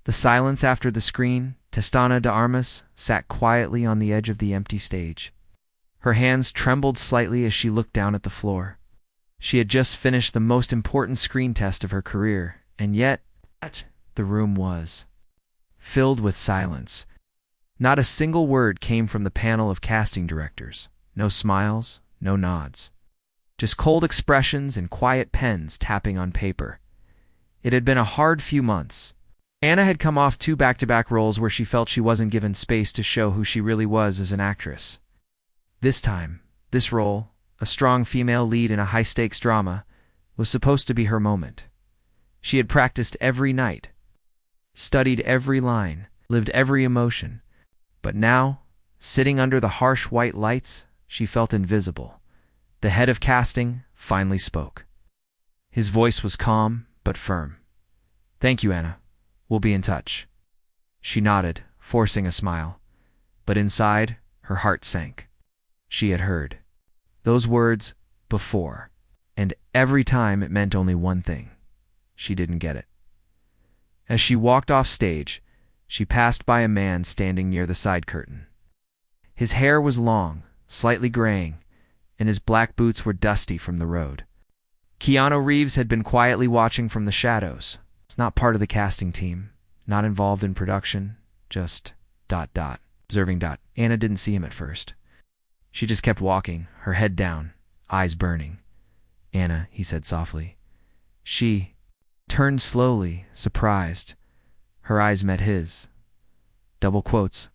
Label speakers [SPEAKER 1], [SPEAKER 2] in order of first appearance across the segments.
[SPEAKER 1] The silence after the screen, Testana de Armas sat quietly on the edge of the empty stage. Her hands trembled slightly as she looked down at the floor. She had just finished the most important screen test of her career, and yet the room was filled with silence. Not a single word came from the panel of casting directors. No smiles, no nods. Just cold expressions and quiet pens tapping on paper. It had been a hard few months. Anna had come off 2 back-to-back roles where she felt she wasn't given space to show who she really was as an actress. This time, this role, a strong female lead in a high-stakes drama, was supposed to be her moment. She had practiced every night, studied every line, lived every emotion. But now, sitting under the harsh white lights, she felt invisible. The head of casting finally spoke. His voice was calm but firm. "Thank you, Anna. We'll be in touch." She nodded, forcing a smile. But inside, her heart sank. She had heard those words before, and every time it meant only one thing. She didn't get it. As she walked off stage, she passed by a man standing near the side curtain. His hair was long, slightly graying, and his black boots were dusty from the road. Keanu Reeves had been quietly watching from the shadows. He's not part of the casting team, not involved in production, just ... observing ... Anna didn't see him at first. She just kept walking, her head down, eyes burning. "Anna," he said softly. She turned slowly, surprised. Her eyes met his. Double quotes.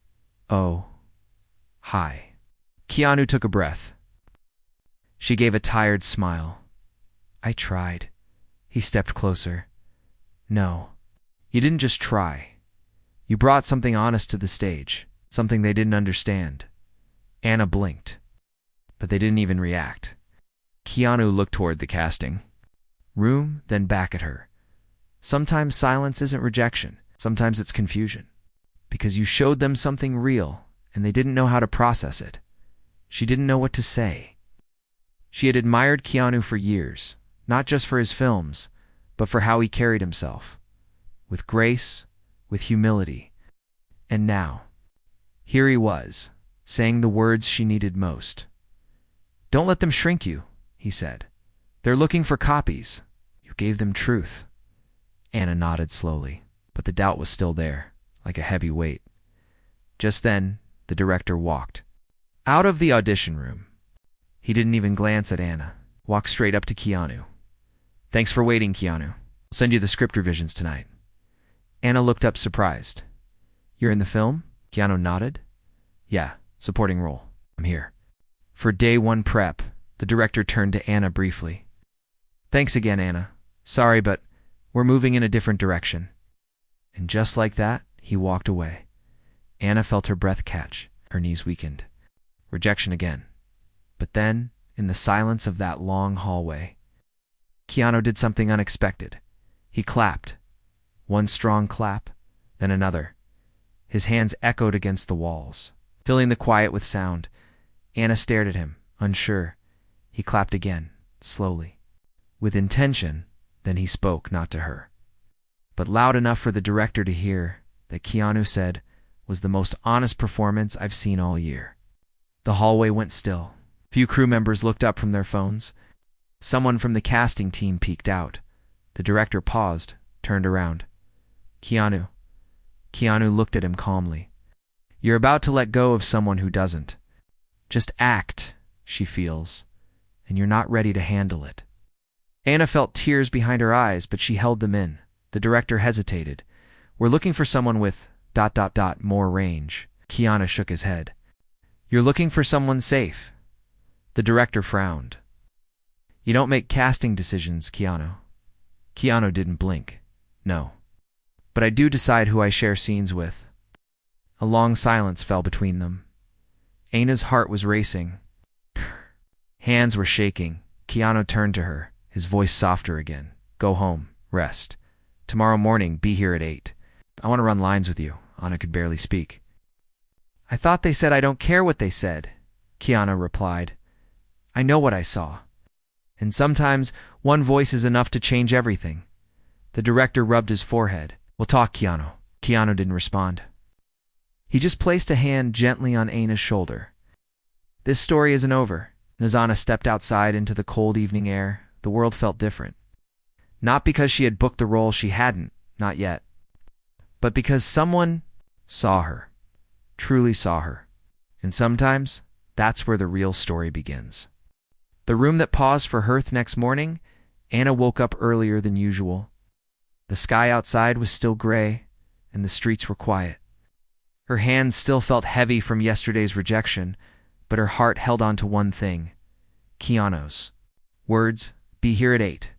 [SPEAKER 1] "Oh. Hi." Keanu took a breath. She gave a tired smile. "I tried." He stepped closer. "No. You didn't just try. You brought something honest to the stage, something they didn't understand." Anna blinked, but they didn't even react. Keanu looked toward the casting room, then back at her. Sometimes silence isn't rejection. Sometimes it's confusion. Because you showed them something real, and they didn't know how to process it. She didn't know what to say. She had admired Keanu for years, not just for his films, but for how he carried himself. With grace, with humility. And now, here he was, saying the words she needed most. "Don't let them shrink you," he said. "They're looking for copies. You gave them truth." Anna nodded slowly, but the doubt was still there, like a heavy weight. Just then, the director walked out of the audition room. He didn't even glance at Anna, walked straight up to Keanu. "Thanks for waiting, Keanu. I'll send you the script revisions tonight." Anna looked up surprised. "You're in the film?" Keanu nodded. "Yeah, supporting role. I'm here." For day 1 prep, the director turned to Anna briefly. "Thanks again, Anna. Sorry, but we're moving in a different direction." And just like that, he walked away. Anna felt her breath catch, her knees weakened. Rejection again. But then, in the silence of that long hallway, Keanu did something unexpected. He clapped. One strong clap, then another. His hands echoed against the walls, filling the quiet with sound. Anna stared at him, unsure. He clapped again, slowly. With intention, then he spoke, not to her, but loud enough for the director to hear, that Keanu said was the most honest performance I've seen all year. The hallway went still. Few crew members looked up from their phones. Someone from the casting team peeked out. The director paused, turned around. "Keanu." Keanu looked at him calmly. "You're about to let go of someone who doesn't. Just act, she feels, and you're not ready to handle it." Anna felt tears behind her eyes, but she held them in. The director hesitated. "We're looking for someone with ... more range." Keanu shook his head. "You're looking for someone safe." The director frowned. "You don't make casting decisions, Keanu." Keanu didn't blink. "No. But I do decide who I share scenes with." A long silence fell between them. Anna's heart was racing. Hands were shaking. Keanu turned to her, his voice softer again. "Go home. Rest. Tomorrow morning, be here at 8. I want to run lines with you." Anna could barely speak. "I thought they said I don't care what they said," Keanu replied. "I know what I saw. And sometimes one voice is enough to change everything." The director rubbed his forehead. "We'll talk, Keanu. Keanu didn't respond. He just placed a hand gently on Anna's shoulder. This story isn't over. As Anna stepped outside into the cold evening air, the world felt different. Not because she had booked the role she hadn't, not yet, but because someone saw her, truly saw her. And sometimes, that's where the real story begins. The room that paused for hearth next morning, Anna woke up earlier than usual. The sky outside was still gray, and the streets were quiet. Her hands still felt heavy from yesterday's rejection, but her heart held on to one thing: Keanu's words, "Be here at 8.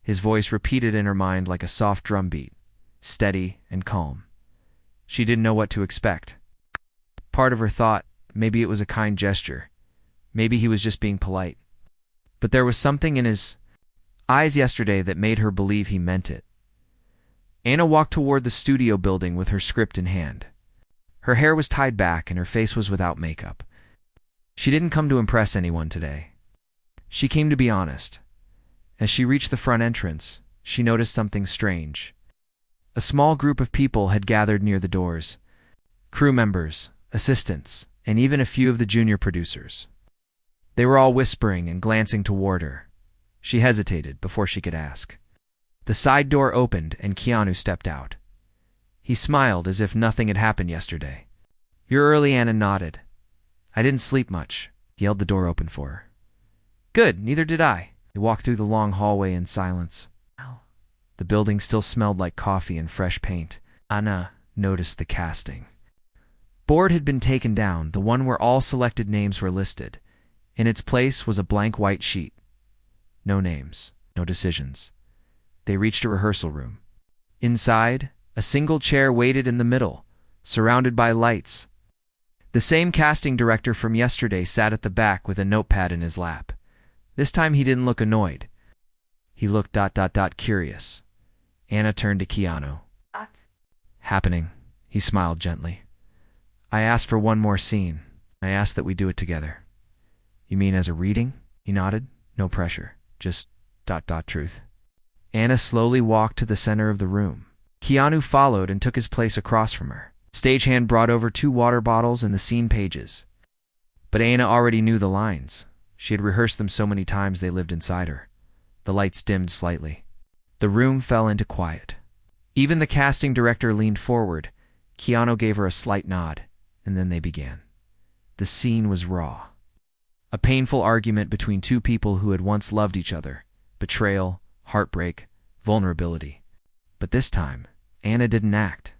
[SPEAKER 1] His voice repeated in her mind like a soft drum beat, steady and calm. She didn't know what to expect. Part of her thought, maybe it was a kind gesture. Maybe he was just being polite. But there was something in his eyes yesterday that made her believe he meant it. Anna walked toward the studio building with her script in hand. Her hair was tied back and her face was without makeup. She didn't come to impress anyone today. She came to be honest. As she reached the front entrance, she noticed something strange. A small group of people had gathered near the doors. Crew members, assistants, and even a few of the junior producers. They were all whispering and glancing toward her. She hesitated before she could ask. The side door opened and Keanu stepped out. He smiled as if nothing had happened yesterday. "You're early," Anna nodded. "I didn't sleep much." He held the door open for her. "Good, neither did I." They walked through the long hallway in silence. The building still smelled like coffee and fresh paint. Anna noticed the casting. Board had been taken down, the one where all selected names were listed. In its place was a blank white sheet. No names, no decisions. They reached a rehearsal room. Inside, a single chair waited in the middle, surrounded by lights. The same casting director from yesterday sat at the back with a notepad in his lap. This time he didn't look annoyed. He looked curious. Anna turned to Keanu. "Happening," he smiled gently. "I asked for one more scene. I asked that we do it together." "You mean as a reading?" He nodded. "No pressure. Just ... truth." Anna slowly walked to the center of the room. Keanu followed and took his place across from her. Stagehand brought over 2 water bottles and the scene pages. But Anna already knew the lines. She had rehearsed them so many times they lived inside her. The lights dimmed slightly. The room fell into quiet. Even the casting director leaned forward. Keanu gave her a slight nod, and then they began. The scene was raw. A painful argument between 2 people who had once loved each other. Betrayal, heartbreak, vulnerability. But this time, Anna didn't act.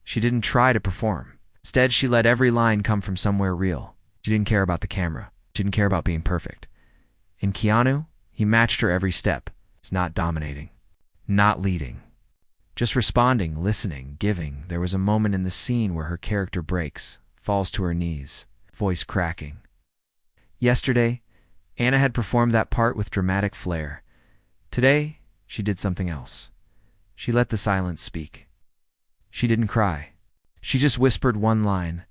[SPEAKER 1] She didn't try to perform. Instead, she let every line come from somewhere real. She didn't care about the camera. She didn't care about being perfect. In Keanu, he matched her every step. It's not dominating, not leading. Just responding, listening, giving. There was a moment in the scene where her character breaks, falls to her knees, voice cracking. Yesterday, Anna had performed that part with dramatic flair. Today, she did something else. She let the silence speak. She didn't cry. She just whispered one line.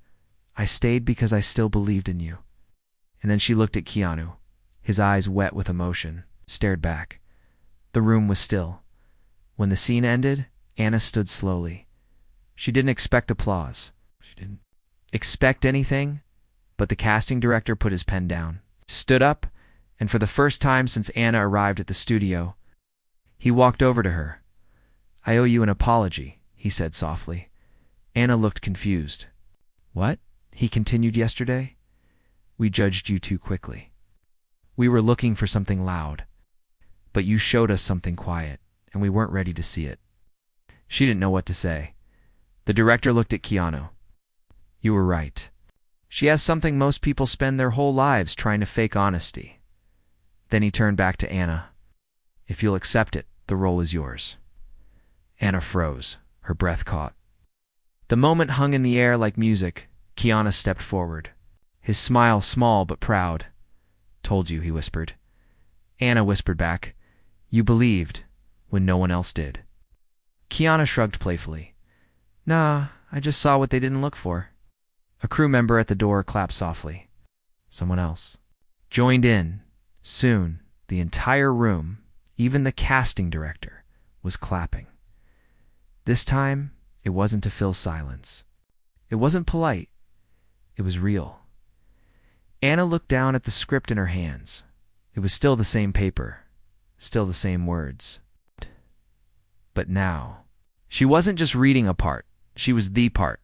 [SPEAKER 1] "I stayed because I still believed in you." And then she looked at Keanu, his eyes wet with emotion, stared back. The room was still. When the scene ended, Anna stood slowly. She didn't expect applause. She didn't expect anything, but the casting director put his pen down, stood up, and for the first time since Anna arrived at the studio, he walked over to her. "I owe you an apology," he said softly. Anna looked confused. "What?" he continued yesterday. "We judged you too quickly. We were looking for something loud, but you showed us something quiet, and we weren't ready to see it." She didn't know what to say. The director looked at Keanu. "You were right. She has something most people spend their whole lives trying to fake honesty." Then he turned back to Anna. "If you'll accept it, the role is yours." Anna froze, her breath caught. The moment hung in the air like music. Keanu stepped forward, his smile small but proud. "Told you," he whispered. Anna whispered back, "You believed when no one else did." Keanu shrugged playfully. "Nah, I just saw what they didn't look for." A crew member at the door clapped softly. Someone else joined in. Soon, the entire room, even the casting director, was clapping. This time, It wasn't to fill silence. It wasn't polite. It was real. Anna looked down at the script in her hands. It was still the same paper, still the same words. But now, she wasn't just reading a part, she was the part.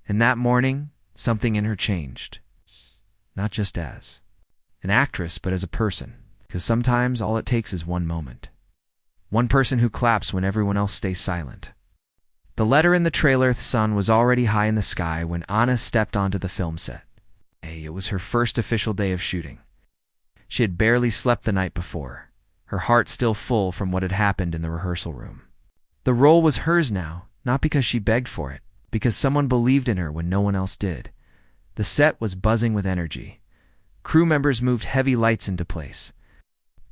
[SPEAKER 1] And that morning, something in her changed. Not just as an actress, but as a person. Because sometimes all it takes is one moment. One person who claps when everyone else stays silent. The letter in the trailer sun was already high in the sky when Anna stepped onto the film set. It was her first official day of shooting. She had barely slept the night before, her heart still full from what had happened in the rehearsal room. The role was hers now, not because she begged for it, because someone believed in her when no one else did. The set was buzzing with energy. Crew members moved heavy lights into place.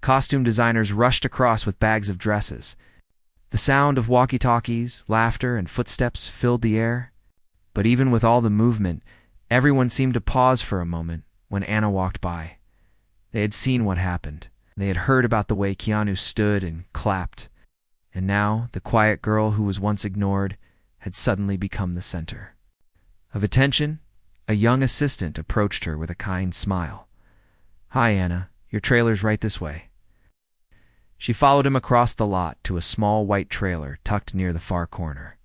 [SPEAKER 1] Costume designers rushed across with bags of dresses. The sound of walkie-talkies, laughter, and footsteps filled the air. But even with all the movement, everyone seemed to pause for a moment when Anna walked by. They had seen what happened. They had heard about the way Keanu stood and clapped. And now, the quiet girl who was once ignored had suddenly become the center of attention. A young assistant approached her with a kind smile. "Hi, Anna. Your trailer's right this way." She followed him across the lot to a small white trailer tucked near the far corner.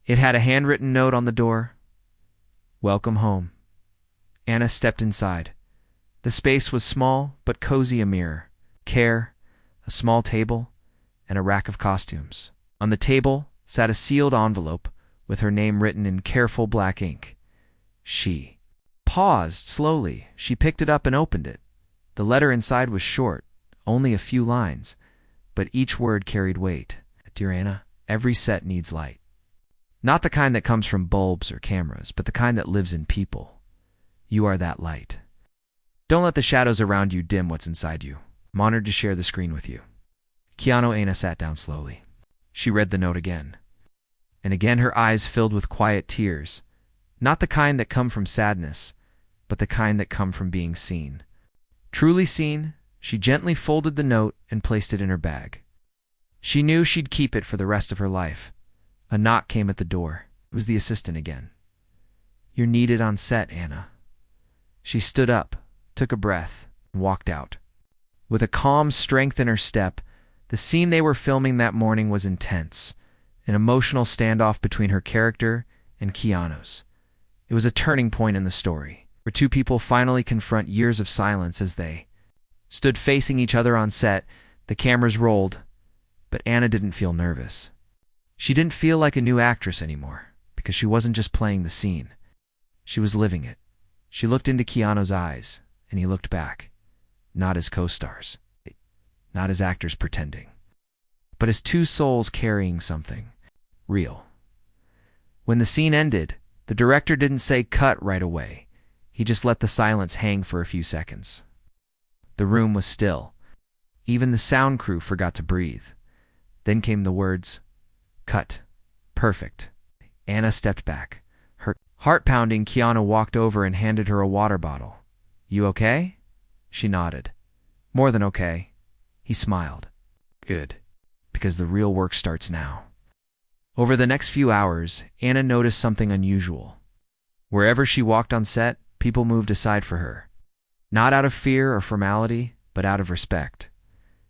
[SPEAKER 1] It had a handwritten note on the door. "Welcome home." Anna stepped inside. The space was small but cozy. A mirror, care, a small table, and a rack of costumes. On the table sat a sealed envelope with her name written in careful black ink. She paused slowly. She picked it up and opened it. The letter inside was short, only a few lines, but each word carried weight. "Dear Anna, every set needs light. Not the kind that comes from bulbs or cameras, but the kind that lives in people. You are that light. Don't let the shadows around you dim what's inside you. I'm honored to share the screen with you." Keanu. Anna sat down slowly. She read the note again. And again her eyes filled with quiet tears. Not the kind that come from sadness, but the kind that come from being seen. Truly seen, she gently folded the note and placed it in her bag. She knew she'd keep it for the rest of her life. A knock came at the door. It was the assistant again. "You're needed on set, Anna." She stood up, took a breath, and walked out. With a calm strength in her step, the scene they were filming that morning was intense, an emotional standoff between her character and Keanu's. It was a turning point in the story, where two people finally confront years of silence as they stood facing each other on set. The cameras rolled, but Anna didn't feel nervous. She didn't feel like a new actress anymore, because she wasn't just playing the scene. She was living it. She looked into Keanu's eyes, and he looked back. Not as co-stars, not as actors pretending, but as two souls carrying something real. When the scene ended, the director didn't say cut right away. He just let the silence hang for a few seconds. The room was still. Even the sound crew forgot to breathe. Then came the words, "Cut. Perfect." Anna stepped back. Her heart pounding. Keanu walked over and handed her a water bottle. "You okay?" She nodded. "More than okay." He smiled. "Good. Because the real work starts now." Over the next few hours, Anna noticed something unusual. Wherever she walked on set, people moved aside for her. Not out of fear or formality, but out of respect.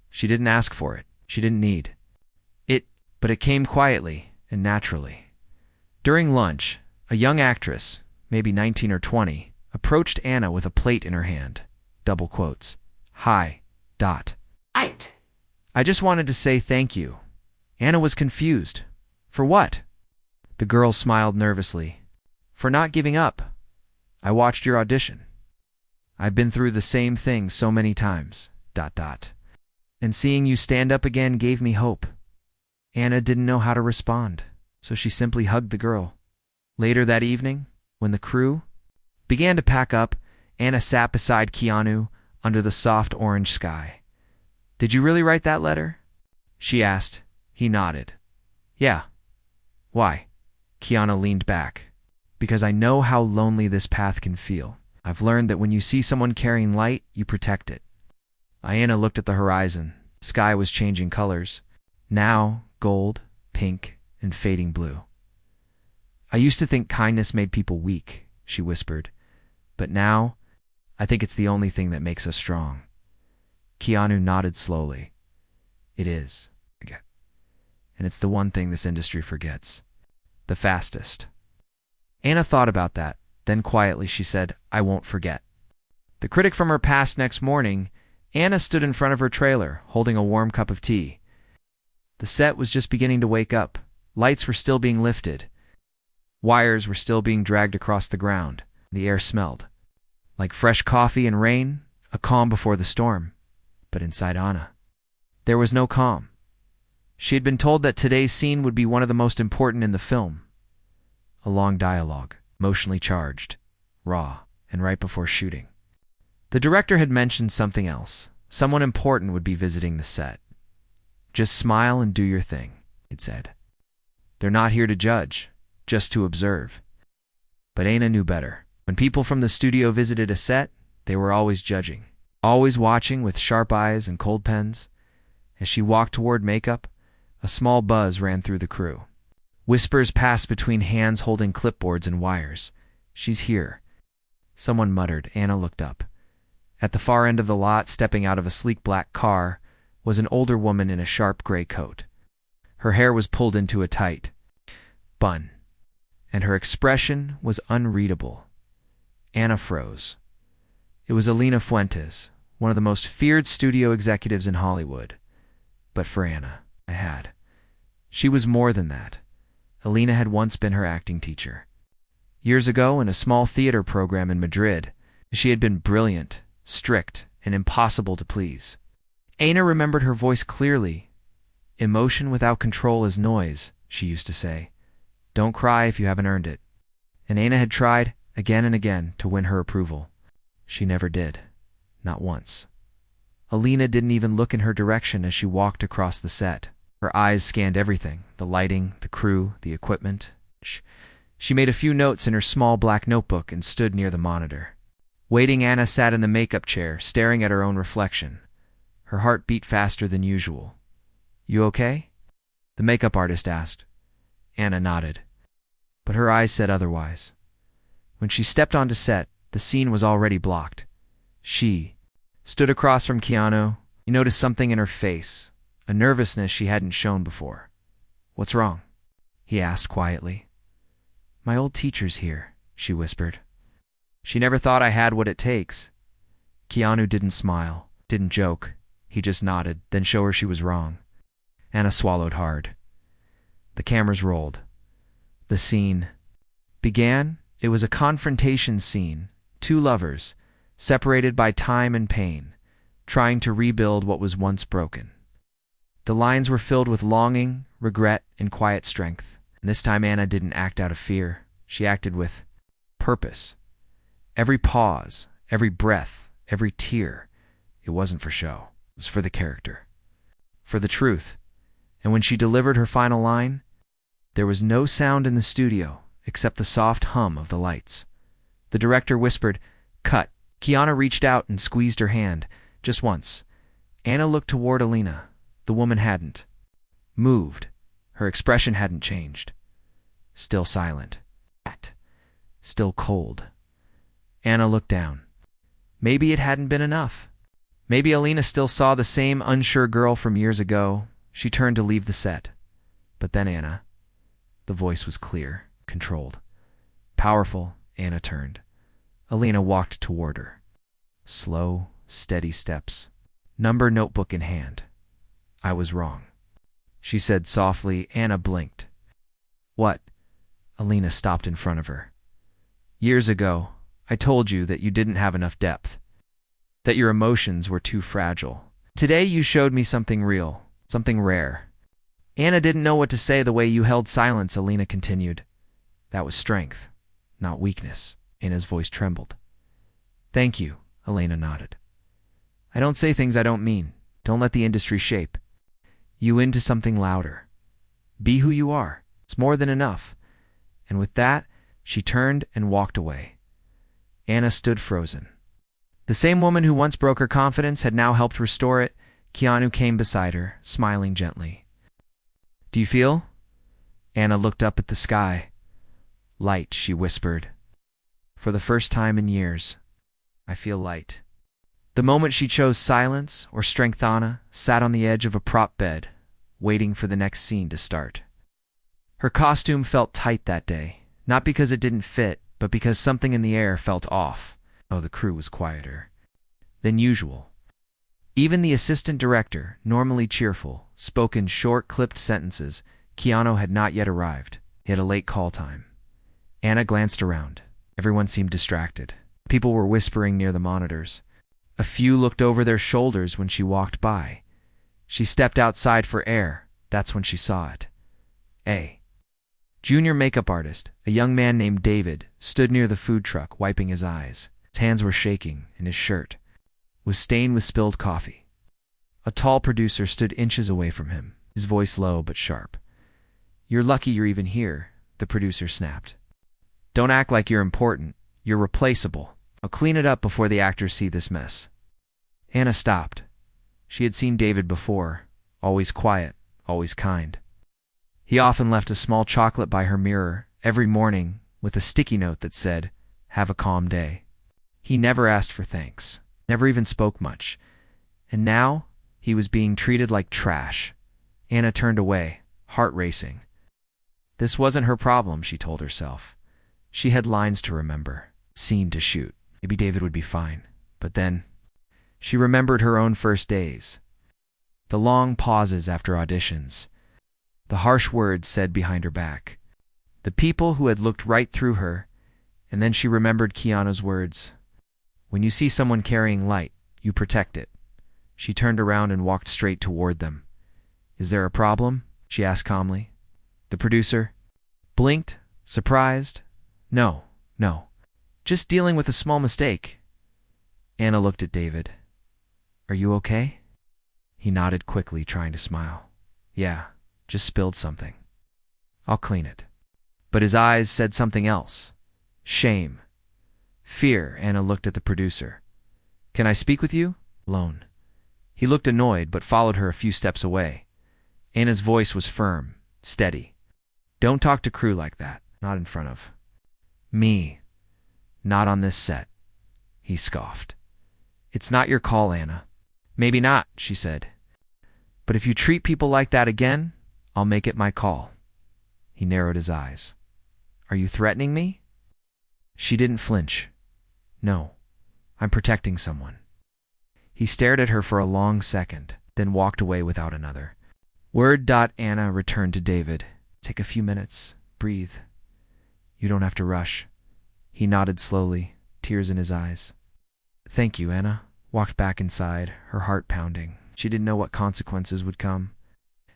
[SPEAKER 1] She didn't ask for it. She didn't need it, but it came quietly and naturally. During lunch, a young actress, maybe 19 or 20, approached Anna with a plate in her hand. Double quotes. "Hi. Dot.
[SPEAKER 2] Right.
[SPEAKER 1] I just wanted to say thank you." Anna was confused. For what? The girl smiled nervously. "For not giving up. I watched your audition. I've been through the same thing so many times. ... And seeing you stand up again gave me hope." Anna didn't know how to respond, so she simply hugged the girl. Later that evening, when the crew began to pack up, Anna sat beside Keanu under the soft orange sky. "Did you really write that letter?" she asked. He nodded. "Yeah." "Why?" Keanu leaned back. "Because I know how lonely this path can feel. I've learned that when you see someone carrying light, you protect it." Anna looked at the horizon. The sky was changing colors. Now gold, pink, and fading blue. I used to think kindness made people weak, she whispered. But now, I think it's the only thing that makes us strong. Keanu nodded slowly. It is. And it's the one thing this industry forgets. The fastest. Anna thought about that. Then quietly she said, I won't forget. The critic from her past next morning, Anna stood in front of her trailer, holding a warm cup of tea. The set was just beginning to wake up. Lights were still being lifted. Wires were still being dragged across the ground. The air smelled like fresh coffee and rain, a calm before the storm. But inside Anna, there was no calm. She had been told that today's scene would be one of the most important in the film. A long dialogue, emotionally charged, raw, and right before shooting. The director had mentioned something else. Someone important would be visiting the set. Just smile and do your thing, it said. They're not here to judge, just to observe. But Anna knew better. When people from the studio visited a set, they were always judging, always watching with sharp eyes and cold pens. As she walked toward makeup, a small buzz ran through the crew. Whispers passed between hands holding clipboards and wires. She's here. Someone muttered. Anna looked up. At the far end of the lot, stepping out of a sleek black car, was an older woman in a sharp gray coat. Her hair was pulled into a tight bun, and her expression was unreadable. Anna froze. It was Elena Fuentes, one of the most feared studio executives in Hollywood. But for Anna, she was more than that. Elena had once been her acting teacher. Years ago, in a small theater program in Madrid, she had been brilliant, strict, and impossible to please. Anna remembered her voice clearly. Emotion without control is noise, she used to say. Don't cry if you haven't earned it. And Anna had tried, again and again, to win her approval. She never did. Not once. Elena didn't even look in her direction as she walked across the set. Her eyes scanned everything, the lighting, the crew, the equipment. She made a few notes in her small black notebook and stood near the monitor. Waiting, Anna sat in the makeup chair, staring at her own reflection. Her heart beat faster than usual. You okay? The makeup artist asked. Anna nodded, but her eyes said otherwise. When she stepped onto set, the scene was already blocked. She stood across from Keanu. He noticed something in her face, a nervousness she hadn't shown before. What's wrong? He asked quietly. My old teacher's here, she whispered. She never thought I had what it takes. Keanu didn't smile, didn't joke. He just nodded, then showed her she was wrong. Anna swallowed hard. The cameras rolled. The scene began. It was a confrontation scene. Two lovers, separated by time and pain, trying to rebuild what was once broken. The lines were filled with longing, regret, and quiet strength. And this time Anna didn't act out of fear. She acted with purpose. Every pause, every breath, every tear, it wasn't for show. It was for the character, for the truth. And when she delivered her final line, there was no sound in the studio except the soft hum of the lights. The director whispered, "Cut." Keanu reached out and squeezed her hand, just once. Anna looked toward Elena. The woman hadn't moved. Her expression hadn't changed. Still silent. Still cold. Anna looked down. Maybe it hadn't been enough. Maybe Elena still saw the same unsure girl from years ago. She turned to leave the set. But then Anna. The voice was clear, controlled. Powerful, Anna turned. Elena walked toward her. Slow, steady steps. Number notebook in hand. I was wrong, she said softly. Anna blinked. What? Elena stopped in front of her. Years ago, I told you that you didn't have enough depth, that your emotions were too fragile. Today you showed me something real, something rare. Anna didn't know what to say. The way you held silence, Elena continued. That was strength, not weakness. Anna's voice trembled. Thank you, Elena nodded. I don't say things I don't mean. Don't let the industry shape you into something louder. Be who you are. It's more than enough. And with that, she turned and walked away. Anna stood frozen. The same woman who once broke her confidence had now helped restore it. Keanu came beside her, smiling gently. Do you feel? Anna looked up at the sky. Light, she whispered. For the first time in years, I feel light. The moment she chose silence or strength, Anna sat on the edge of a prop bed, waiting for the next scene to start. Her costume felt tight that day, not because it didn't fit, but because something in the air felt off. Oh, the crew was quieter than usual. Even the assistant director, normally cheerful, spoke in short, clipped sentences. Keanu had not yet arrived. He had a late call time. Anna glanced around. Everyone seemed distracted. People were whispering near the monitors. A few looked over their shoulders when she walked by. She stepped outside for air. That's when she saw it. A junior makeup artist, a young man named David, stood near the food truck, wiping his eyes. His hands were shaking, and his shirt was stained with spilled coffee. A tall producer stood inches away from him, his voice low but sharp. "You're lucky you're even here," the producer snapped. "Don't act like you're important. You're replaceable. I'll clean it up before the actors see this mess." Anna stopped. She had seen David before, always quiet, always kind. He often left a small chocolate by her mirror every morning with a sticky note that said, "Have a calm day." He never asked for thanks, never even spoke much. And now he was being treated like trash. Anna turned away, heart racing. This wasn't her problem, she told herself. She had lines to remember, scene to shoot. Maybe David would be fine. But then she remembered her own first days. The long pauses after auditions. The harsh words said behind her back. The people who had looked right through her. And then she remembered Keanu's words. When you see someone carrying light, you protect it. She turned around and walked straight toward them. "Is there a problem?" she asked calmly. The producer blinked, surprised. No. Just dealing with a small mistake." Anna looked at David. "Are you okay?" He nodded quickly, trying to smile. "Yeah, just spilled something. I'll clean it." But his eyes said something else. Shame. Fear. Anna looked at the producer. "Can I speak with you?" "Alone." He looked annoyed, but followed her a few steps away. Anna's voice was firm, steady. "Don't talk to crew like that. Not in front of me. Not on this set." He scoffed. "It's not your call, Anna." "Maybe not," she said. "But if you treat people like that again, I'll make it my call." He narrowed his eyes. "Are you threatening me?" She didn't flinch. "No, I'm protecting someone." He stared at her for a long second, then walked away without another. Word. Anna returned to David. "Take a few minutes. Breathe. You don't have to rush." He nodded slowly, tears in his eyes. "Thank you." Anna walked back inside, her heart pounding. She didn't know what consequences would come.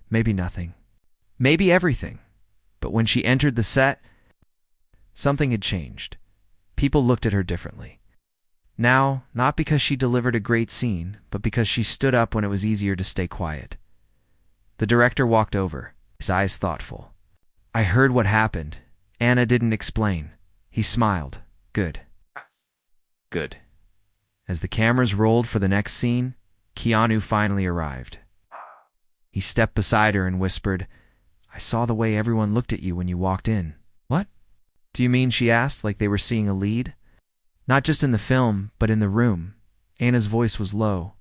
[SPEAKER 1] Maybe nothing. Maybe everything. But when she entered the set, something had changed. People looked at her differently. Now, not because she delivered a great scene, but because she stood up when it was easier to stay quiet. The director walked over, his eyes thoughtful. "I heard what happened." Anna didn't explain. He smiled. Good. As the cameras rolled for the next scene, Keanu finally arrived. He stepped beside her and whispered, "I saw the way everyone looked at you when you walked in." "What do you mean?" she asked, like they were seeing a lead. "Not just in the film, but in the room." Anna's voice was low.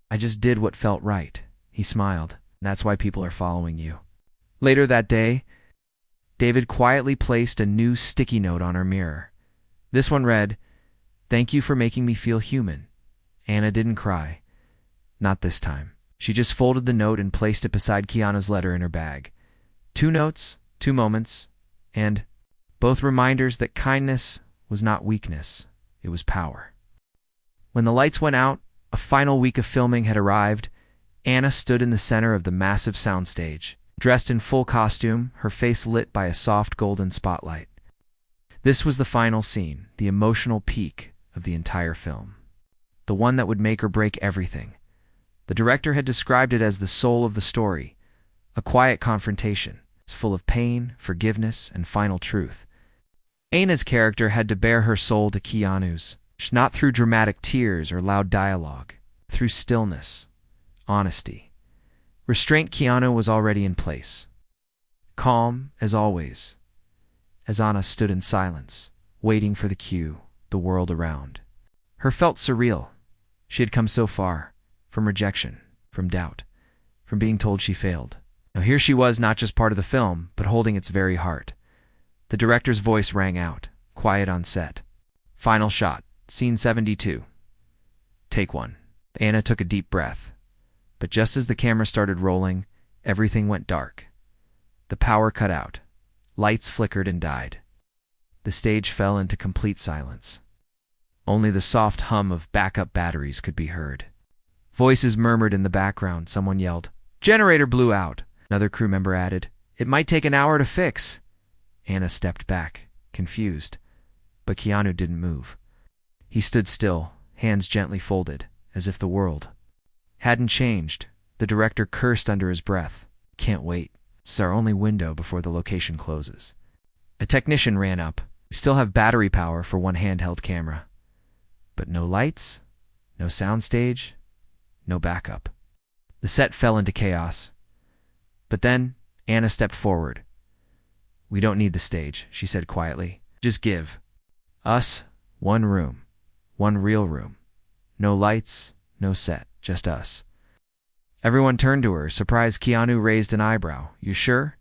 [SPEAKER 1] "I just did what felt right." He smiled. "That's why people are following you." Later that day, David quietly placed a new sticky note on her mirror. This one read, "Thank you for making me feel human." Anna didn't cry. Not this time. She just folded the note and placed it beside Keanu's letter in her bag. 2 notes, 2 moments, and both reminders that kindness was not weakness, it was power. When the lights went out, a final week of filming had arrived. Anna stood in the center of the massive soundstage, dressed in full costume, her face lit by a soft golden spotlight. This was the final scene, the emotional peak of the entire film. The one that would make or break everything. The director had described it as the soul of the story, a quiet confrontation. It's full of pain, forgiveness, and final truth. Anna's character had to bare her soul to Keanu's, not through dramatic tears or loud dialogue, through stillness, honesty. Restraint. Keanu was already in place. Calm, as always. as Anna stood in silence, waiting for the cue, the world around. Her felt surreal. She had come so far, from rejection, from doubt, from being told she failed. Now here she was, not just part of the film, but holding its very heart. The director's voice rang out, quiet on set. Final shot, scene 72. Take one. Anna took a deep breath. But just as the camera started rolling, everything went dark. The power cut out. Lights flickered and died. The stage fell into complete silence. Only the soft hum of backup batteries could be heard. Voices murmured in the background. Someone yelled, "Generator blew out." Another crew member added, "It might take an hour to fix." Anna stepped back, confused. But Keanu didn't move. He stood still, hands gently folded, as if the world hadn't changed. The director cursed under his breath. "Can't wait. This is our only window before the location closes." A technician ran up. "We still have battery power for one handheld camera. But no lights, no soundstage, no backup." The set fell into chaos. But then Anna stepped forward. "We don't need the stage," she said quietly. "Just give us one room, one real room. No lights, no set, just us." Everyone turned to her. Surprised, Keanu raised an eyebrow. "You sure?"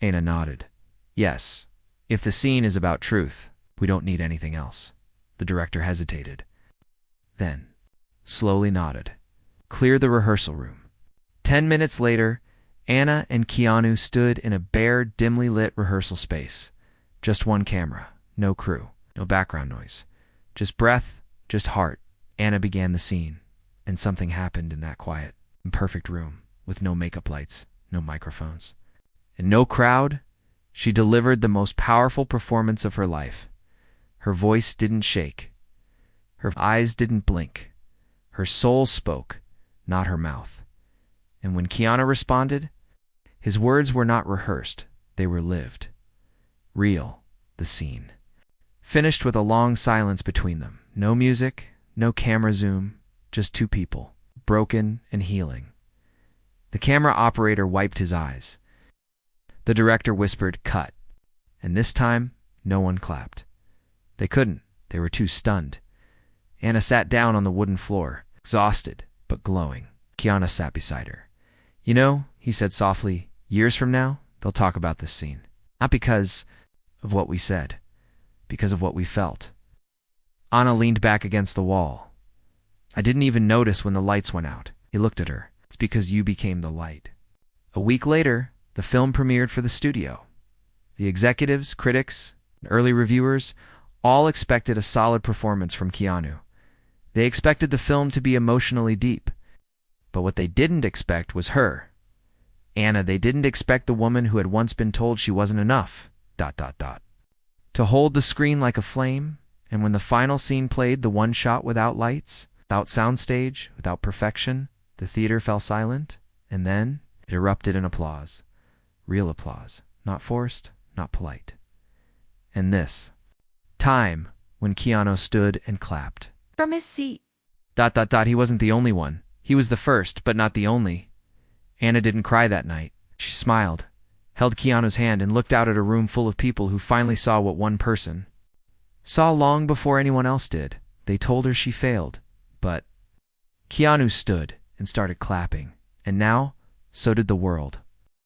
[SPEAKER 1] Anna nodded. "Yes. If the scene is about truth, we don't need anything else." The director hesitated. Then, slowly nodded. "Clear the rehearsal room." 10 minutes later, Anna and Keanu stood in a bare, dimly lit rehearsal space. Just one camera, no crew, no background noise. Just breath, just heart. Anna began the scene, and something happened in that quiet, imperfect room, with no makeup lights, no microphones, and no crowd. She delivered the most powerful performance of her life. Her voice didn't shake. Her eyes didn't blink. Her soul spoke, not her mouth. And when Keanu responded, his words were not rehearsed, they were lived. Real, the scene. Finished with a long silence between them. No music, no camera zoom, just two people, broken and healing. The camera operator wiped his eyes. The director whispered, "Cut." And this time, no one clapped. They couldn't. They were too stunned. Anna sat down on the wooden floor, exhausted but glowing. Keanu sat beside her. "You know," he said softly, "years from now, they'll talk about this scene. Not because of what we said, because of what we felt." Anna leaned back against the wall. "I didn't even notice when the lights went out." He looked at her. "It's because you became the light." A week later, the film premiered for the studio. The executives, critics, and early reviewers all expected a solid performance from Keanu. They expected the film to be emotionally deep. But what they didn't expect was her. Anna. They didn't expect the woman who had once been told she wasn't enough, ... to hold the screen like a flame. And when the final scene played, the one shot without lights, without soundstage, without perfection, the theater fell silent. And then it erupted in applause. Real applause. Not forced, not polite. And this time, when Keanu stood and clapped.
[SPEAKER 2] From his seat. ...
[SPEAKER 1] He wasn't the only one. He was the first, but not the only. Anna didn't cry that night. She smiled, held Keanu's hand, and looked out at a room full of people who finally saw what one person saw long before anyone else did. They told her she failed, but Keanu stood and started clapping, and now so did the world.